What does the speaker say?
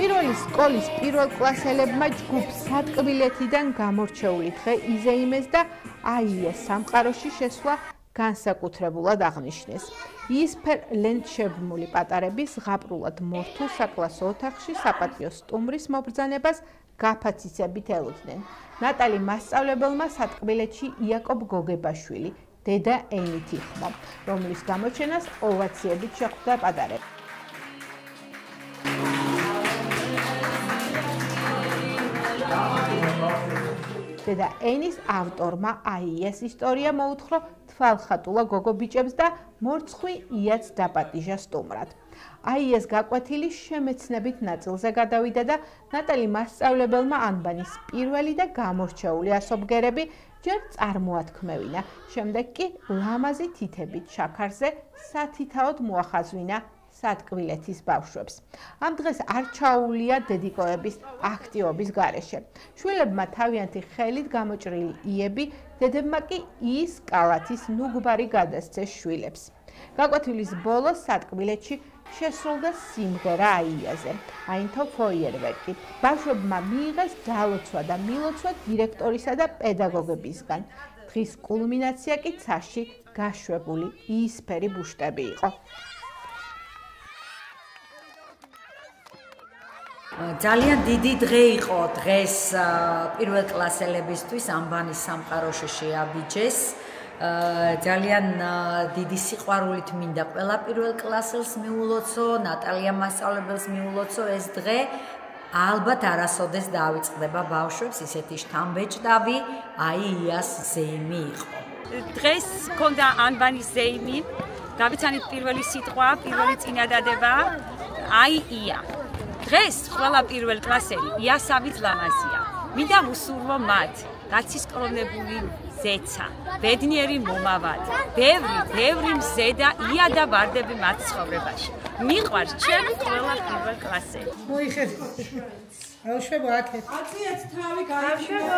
პირველი სკოლის პირველ კლასელებმა ჯგუფ სატკბილეთიდან გამორჩეული დღე იზეიმეს და აიეს სამყაროში შესვლა განსაკუთრებულად აღნიშნეს. იისფერ ლენტშებმული პატარები ზღაპრულად მორთულ საკლასო ოთახში საპატიო სტუმრის მობრძანებას გაფაციცებით ელოდნენ. ნატალი მასწავლებელმა სატკბილეთში იაკობ გოგებაშვილი, დედა ენით იხმო, რომლის გამოჩენას ოვაციებით შეხვდა პატარები. დედა ენის ავტორმა აიეს ისტორია მოუთხრო თვალხატულა გოგო ბიჭებს და მორცხვი იაც დაპატიჟა სტუმრად. აიეს გაკვეთილი შემეცნებით ნაწილზე გადავიდა და ნატალი მასწავლებელმა ანბანის პირველი და გამორჩეული ასობგერები ჯერ წარმოათქმევინა, შემდეგ კი ლამაზი თითებით შაქარზე სათითაოდ მოახაზვინა სატკბილეთის ბავშვებს. ამ დღეს არ ჩაუვლია დედიკოების აქტივობის გარეშე. შვილებმა თავიანთი ხელით გამოჭრილი იები, დედებმა კი ის კალათის ნუგბარი გადასცეს შვილებს. გაკვეთილის ბოლოს სატკბილეთში შესრულდა სიმღერა აიაზე, აინთო ფოიერვერკი. ბავშვებმა მიიღეს ძალოცვა და მილოცვა დირექტორისა და პედაგოგებისგან. დღის კულმინაცია კი ცაში გაშვებული იისფერი ბუშტები იყო. ძალიან დიდი დღე იყო დღეს პირველ კლასელებისთვის ანბანის სამყაროში შეაბიჯეს. ძალიან დიდი სიყვარულით მინდა ყველა პირველ კლასელს მიულოცო, ნატალია მასწავლებელს მიულოცო ეს დღე. ალბათ არასოდეს დავიწყდება ბავშვებს ისეთი შთამბეჭდავი აიას ზეიმი იყო. დღეს მქონდა ანბანის ზეიმი, გავიცანით პირველი სიტყვა, პირველი წინადადება აია. დღეს ყველა პირველ კლასელი იასავით ლამაზია. მინდა ვუსურვო მათ გაცისკრონებული ზეცა, ბედნიერი მომავალი, ბევრი მზე და ია და ვარდები მათ ცხოვრებაში. მიყვარს ჩემი ყველა პირველ კლასელი. მოიხედეთ. ბავშვებო აქეთ. აწიეთ თავი გაიშვება.